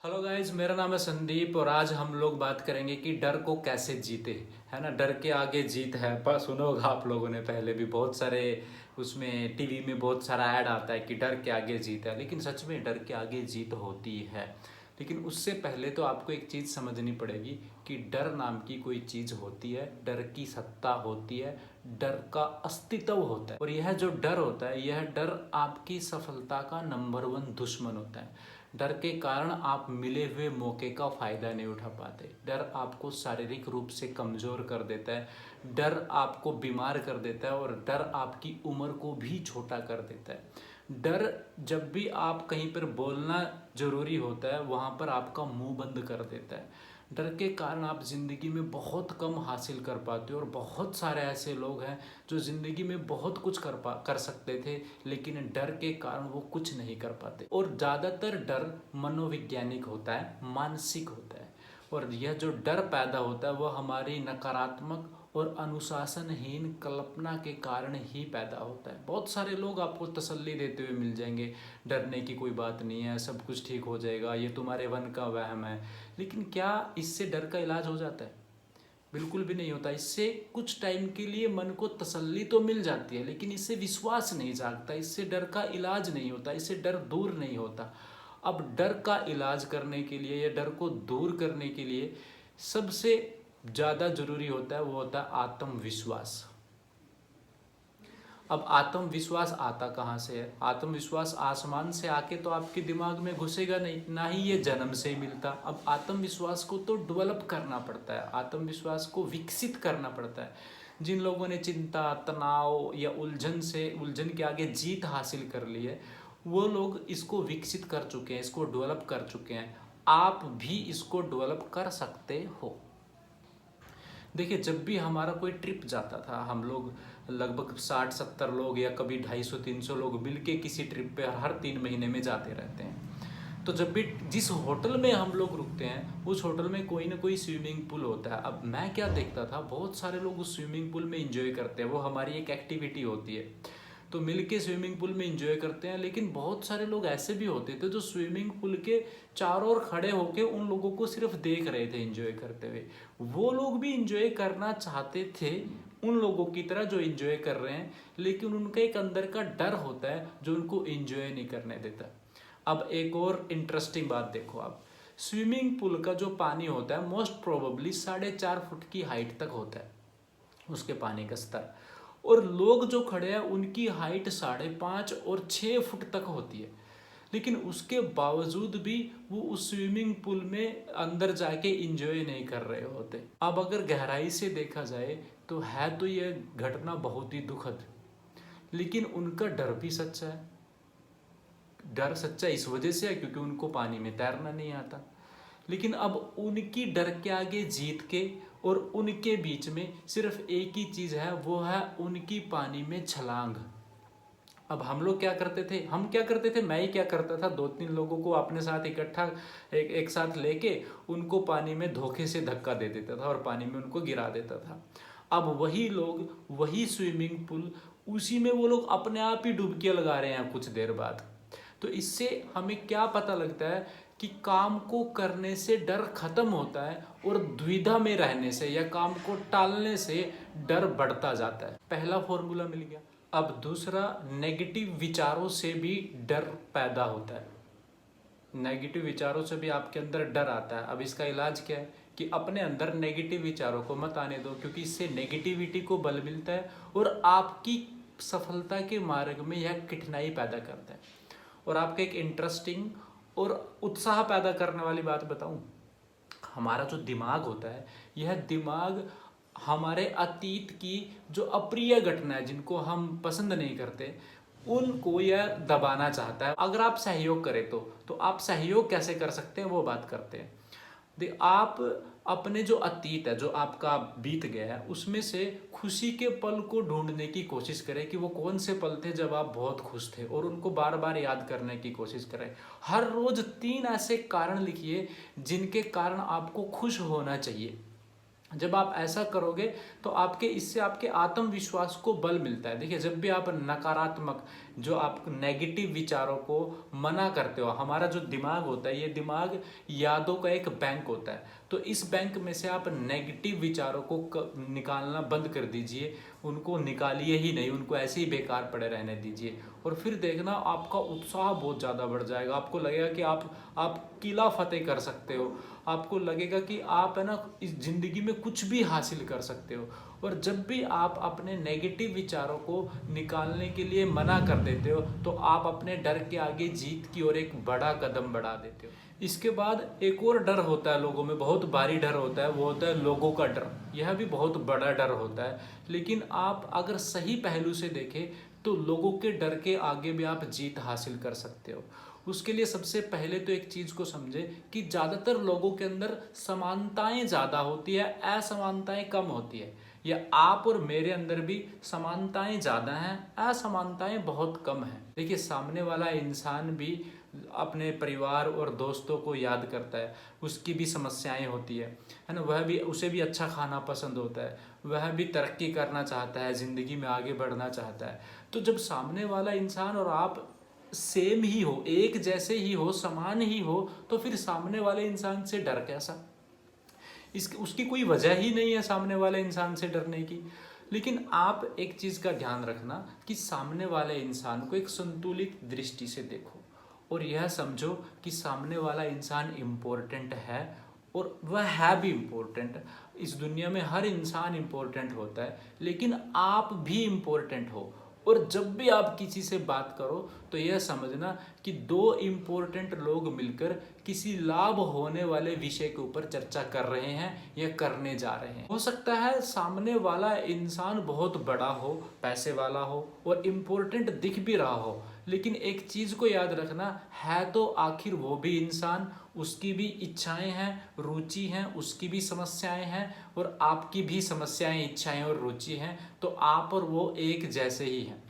Hello guys, मेरा नाम है संदीप और आज हम लोग बात करेंगे कि डर को कैसे जीते। है ना, डर के आगे जीत है। पर सुना होगा आप लोगों ने पहले भी बहुत सारे उसमें टीवी में बहुत सारा ऐड आता है कि डर के आगे जीत है, लेकिन सच में डर के आगे जीत होती है। लेकिन उससे पहले तो आपको एक चीज़ समझनी पड़ेगी कि डर नाम की कोई चीज़ होती है, डर की सत्ता होती है, डर का अस्तित्व होता है। और यह जो डर होता है, यह डर आपकी सफलता का नंबर 1 दुश्मन होता है। डर के कारण आप मिले हुए मौके का फायदा नहीं उठा पाते। डर आपको शारीरिक रूप से कमजोर कर देता है, डर आपको बीमार कर देता है और डर आपकी उम्र को भी छोटा कर देता है। डर जब भी आप कहीं पर बोलना जरूरी होता है, वहाँ पर आपका मुंह बंद कर देता है। डर के कारण आप ज़िंदगी में बहुत कम हासिल कर पाते हो और बहुत सारे ऐसे लोग हैं जो ज़िंदगी में बहुत कुछ कर सकते थे, लेकिन डर के कारण वो कुछ नहीं कर पाते। और ज़्यादातर डर मनोवैज्ञानिक होता है, मानसिक होता है। और यह जो डर पैदा होता है वह हमारी नकारात्मक और अनुशासनहीन कल्पना के कारण ही पैदा होता है। बहुत सारे लोग आपको तसल्ली देते हुए मिल जाएंगे, डरने की कोई बात नहीं है, सब कुछ ठीक हो जाएगा, ये तुम्हारे मन का वहम है। लेकिन क्या इससे डर का इलाज हो जाता है? बिल्कुल भी नहीं होता। इससे कुछ टाइम के लिए मन को तसल्ली तो मिल जाती है, लेकिन इससे विश्वास नहीं जागता, इससे डर का इलाज नहीं होता, इससे डर दूर नहीं होता। अब डर का इलाज करने के लिए या डर को दूर करने के लिए सबसे ज़्यादा जरूरी होता है, वो होता है आत्मविश्वास। अब आत्मविश्वास आता कहाँ से है? आत्मविश्वास आसमान से आके तो आपके दिमाग में घुसेगा नहीं, ना ही ये जन्म से ही मिलता। अब आत्मविश्वास को तो डेवलप करना पड़ता है, आत्मविश्वास को विकसित करना पड़ता है। जिन लोगों ने चिंता, तनाव या उलझन के आगे जीत हासिल कर ली है, वो लोग इसको विकसित कर चुके हैं, इसको डेवलप कर चुके हैं। आप भी इसको डेवलप कर सकते हो। देखिए, जब भी हमारा कोई ट्रिप जाता था, हम लोग लगभग 60-70 लोग या कभी 250-300 लोग मिलके किसी ट्रिप पे हर 3 महीने में जाते रहते हैं। तो जब भी जिस होटल में हम लोग रुकते हैं, उस होटल में कोई ना कोई स्विमिंग पूल होता है। अब मैं क्या देखता था, बहुत सारे लोग उस स्विमिंग पूल में इंजॉय करते हैं, वो हमारी एक एक्टिविटी होती है, तो मिलके स्विमिंग पूल में इंजॉय करते हैं। लेकिन बहुत सारे लोग ऐसे भी होते थे जो स्विमिंग पूल के चारों ओर खड़े होके उन लोगों को सिर्फ देख रहे थे इंजॉय करते हुए। वो लोग भी इंजॉय करना चाहते थे उन लोगों की तरह जो इंजॉय कर रहे हैं, लेकिन उनका एक अंदर का डर होता है जो उनको इंजॉय नहीं करने देता। अब एक और इंटरेस्टिंग बात देखो आप, स्विमिंग पूल का जो पानी होता है मोस्ट प्रोबेबली 4.5 फुट की हाइट तक होता है उसके पानी का स्तर। और लोग जो खड़े हैं उनकी हाइट 5.5 और 6 फुट तक होती है, लेकिन उसके बावजूद भी वो उस स्विमिंग पूल में अंदर जाके इंजॉय नहीं कर रहे होते। अब अगर गहराई से देखा जाए तो है तो ये घटना बहुत ही दुखद, लेकिन उनका डर भी सच्चा है। डर सच्चा इस वजह से है क्योंकि उनको पानी में तैरना नहीं आता। लेकिन अब उनकी डर के आगे जीत के और उनके बीच में सिर्फ एक ही चीज़ है, वो है उनकी पानी में छलांग। अब हम लोग क्या करते थे, मैं ही क्या करता था, 2-3 लोगों को अपने साथ इकट्ठा एक साथ लेके उनको पानी में धोखे से धक्का दे देता था और पानी में उनको गिरा देता था। अब वही लोग, वही स्विमिंग पूल, उसी में वो लोग अपने आप ही डुबकियां लगा रहे हैं कुछ देर बाद। तो इससे हमें क्या पता लगता है कि काम को करने से डर खत्म होता है और द्विधा में रहने से या काम को टालने से डर बढ़ता जाता है। पहला फॉर्मूला मिल गया। अब दूसरा, नेगेटिव विचारों से भी डर पैदा होता है। नेगेटिव विचारों से भी आपके अंदर डर आता है। अब इसका इलाज क्या है कि अपने अंदर नेगेटिव विचारों को मत आने दो, क्योंकि इससे नेगेटिविटी को बल मिलता है और आपकी सफलता के मार्ग में यह कठिनाई पैदा करता है। और आपका एक इंटरेस्टिंग और उत्साह पैदा करने वाली बात बताऊं, हमारा जो दिमाग होता है, यह दिमाग हमारे अतीत की जो अप्रिय घटना है, जिनको हम पसंद नहीं करते, उनको यह दबाना चाहता है। अगर आप सहयोग करें तो आप सहयोग कैसे कर सकते हैं वो बात करते हैं। आप अपने जो अतीत है, जो आपका बीत गया है, उसमें से खुशी के पल को ढूंढने की कोशिश करें कि वो कौन से पल थे जब आप बहुत खुश थे, और उनको बार बार याद करने की कोशिश करें। हर रोज 3 ऐसे कारण लिखिए जिनके कारण आपको खुश होना चाहिए। जब आप ऐसा करोगे तो आपके इससे आपके आत्मविश्वास को बल मिलता है। देखिए, जब भी आप नकारात्मक, जो आप नेगेटिव विचारों को मना करते हो, हमारा जो दिमाग होता है, ये दिमाग यादों का एक बैंक होता है, तो इस बैंक में से आप नेगेटिव विचारों को निकालना बंद कर दीजिए, उनको निकालिए ही नहीं, उनको ऐसे ही बेकार पड़े रहने दीजिए। और फिर देखना आपका उत्साह बहुत ज़्यादा बढ़ जाएगा, आपको लगेगा कि आप किला फतेह कर सकते हो, आपको लगेगा कि आप है ना इस ज़िंदगी में कुछ भी हासिल कर सकते हो। और जब भी आप अपने नेगेटिव विचारों को निकालने के लिए मना कर देते हो तो आप अपने डर के आगे जीत की ओर एक बड़ा कदम बढ़ा देते हो। इसके बाद एक और डर होता है लोगों में, बहुत भारी डर होता है, वो होता है लोगों का डर। यह भी बहुत बड़ा डर होता है, लेकिन आप अगर सही पहलू से देखें तो लोगों के डर के आगे भी आप जीत हासिल कर सकते हो। उसके लिए सबसे पहले तो एक चीज़ को समझे कि ज़्यादातर लोगों के अंदर समानताएं ज़्यादा होती है, असमानताएं कम होती है। या आप और मेरे अंदर भी समानताएं ज़्यादा हैं, असमानताएं बहुत कम हैं। देखिए, सामने वाला इंसान भी अपने परिवार और दोस्तों को याद करता है, उसकी भी समस्याएं होती है ना, वह भी, उसे भी अच्छा खाना पसंद होता है, वह भी तरक्की करना चाहता है, ज़िंदगी में आगे बढ़ना चाहता है। तो जब सामने वाला इंसान और आप सेम ही हो, एक जैसे ही हो, समान ही हो, तो फिर सामने वाले इंसान से डर कैसा? उसकी कोई वजह ही नहीं है सामने वाले इंसान से डरने की। लेकिन आप एक चीज़ का ध्यान रखना कि सामने वाले इंसान को एक संतुलित दृष्टि से देखो और यह समझो कि सामने वाला इंसान इम्पोर्टेंट है, और वह है भी इम्पोर्टेंट। इस दुनिया में हर इंसान इम्पोर्टेंट होता है, लेकिन आप भी इम्पोर्टेंट हो। और जब भी आप किसी से बात करो तो यह समझना कि दो इम्पोर्टेंट लोग मिलकर किसी लाभ होने वाले विषय के ऊपर चर्चा कर रहे हैं या करने जा रहे हैं। हो सकता है सामने वाला इंसान बहुत बड़ा हो, पैसे वाला हो और इम्पोर्टेंट दिख भी रहा हो, लेकिन एक चीज़ को याद रखना है, तो आखिर वो भी इंसान, उसकी भी इच्छाएं हैं, रुचि हैं, उसकी भी समस्याएं हैं और आपकी भी समस्याएं, इच्छाएं और रुचि हैं। तो आप और वो एक जैसे ही हैं।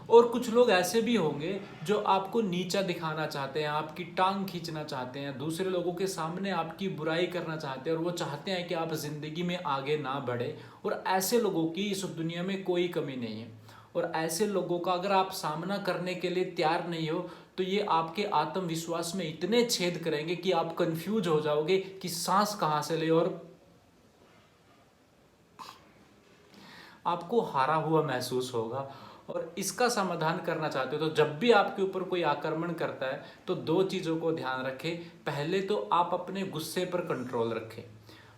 और कुछ लोग ऐसे भी होंगे जो आपको नीचा दिखाना चाहते हैं, आपकी टांग खींचना चाहते हैं, दूसरे लोगों के सामने आपकी बुराई करना चाहते हैं, और वो चाहते हैं कि आप ज़िंदगी में आगे ना बढ़े। और ऐसे लोगों की इस दुनिया में कोई कमी नहीं है। और ऐसे लोगों का अगर आप सामना करने के लिए तैयार नहीं हो तो ये आपके आत्मविश्वास में इतने छेद करेंगे कि आप कंफ्यूज हो जाओगे कि सांस कहाँ से ले, और आपको हारा हुआ महसूस होगा। और इसका समाधान करना चाहते हो तो जब भी आपके ऊपर कोई आक्रमण करता है तो दो चीज़ों को ध्यान रखें। पहले तो आप अपने गुस्से पर कंट्रोल रखें।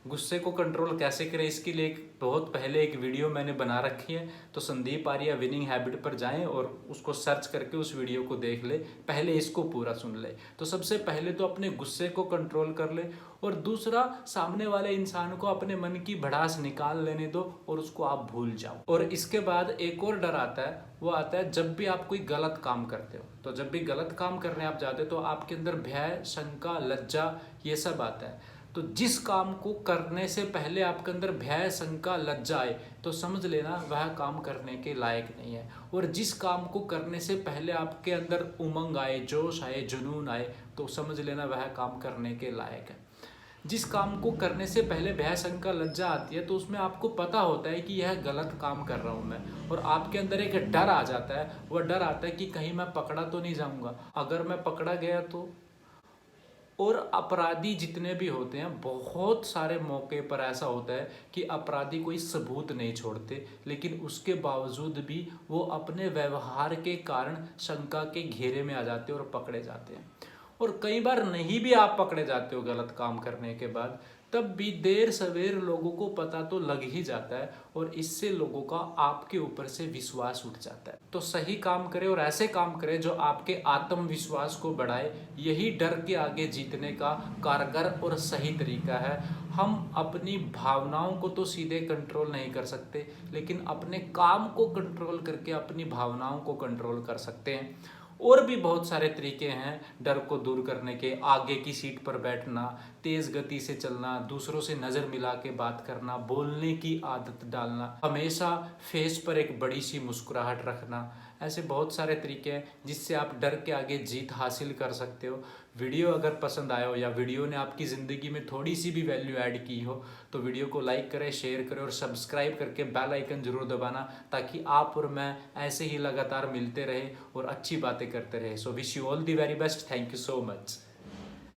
गुस्से को कंट्रोल कैसे करें, इसके लिए बहुत पहले एक वीडियो मैंने बना रखी है, तो संदीप आर्या विनिंग हैबिट पर जाएं और उसको सर्च करके उस वीडियो को देख ले, पहले इसको पूरा सुन ले। तो सबसे पहले तो अपने गुस्से को कंट्रोल कर ले, और दूसरा, सामने वाले इंसान को अपने मन की भड़ास निकाल लेने दो और उसको आप भूल जाओ। और इसके बाद एक और डर आता है, वो आता है जब भी आप कोई गलत काम करते हो। तो जब भी गलत काम करने आप जाते हो तो आपके अंदर भय, शंका, लज्जा, ये सब आता है। तो जिस काम को करने से पहले आपके अंदर भय, शंका, लज्जा आए तो समझ लेना वह काम करने के लायक नहीं है। और जिस काम को करने से पहले आपके अंदर उमंग आए, जोश आए, जुनून आए तो समझ लेना वह काम करने के लायक है। जिस काम को करने से पहले भय, शंका, लज्जा आती है तो उसमें आपको पता होता है कि यह गलत काम कर रहा हूँ मैं, और आपके अंदर एक डर आ जाता है। वह डर आता है कि कहीं मैं पकड़ा तो नहीं जाऊँगा, अगर मैं पकड़ा गया तो। और अपराधी जितने भी होते हैं, बहुत सारे मौके पर ऐसा होता है कि अपराधी कोई सबूत नहीं छोड़ते, लेकिन उसके बावजूद भी वो अपने व्यवहार के कारण शंका के घेरे में आ जाते हैं और पकड़े जाते हैं। और कई बार नहीं भी आप पकड़े जाते हो गलत काम करने के बाद, तब भी देर सवेर लोगों को पता तो लग ही जाता है, और इससे लोगों का आपके ऊपर से विश्वास उठ जाता है। तो सही काम करें और ऐसे काम करें जो आपके आत्मविश्वास को बढ़ाए। यही डर के आगे जीतने का कारगर और सही तरीका है। हम अपनी भावनाओं को तो सीधे कंट्रोल नहीं कर सकते, लेकिन अपने काम को कंट्रोल करके अपनी भावनाओं को कंट्रोल कर सकते हैं। और भी बहुत सारे तरीके हैं डर को दूर करने के। आगे की सीट पर बैठना, तेज़ गति से चलना, दूसरों से नज़र मिला के बात करना, बोलने की आदत डालना, हमेशा फेस पर एक बड़ी सी मुस्कुराहट रखना, ऐसे बहुत सारे तरीके हैं जिससे आप डर के आगे जीत हासिल कर सकते हो। वीडियो अगर पसंद आया हो या वीडियो ने आपकी ज़िंदगी में थोड़ी सी भी वैल्यू ऐड की हो तो वीडियो को लाइक करें, शेयर करें और सब्सक्राइब करके बेल आइकन ज़रूर दबाना, ताकि आप और मैं ऐसे ही लगातार मिलते रहे और अच्छी बातें करते रहे। So wish you all the very best. Thank you so much.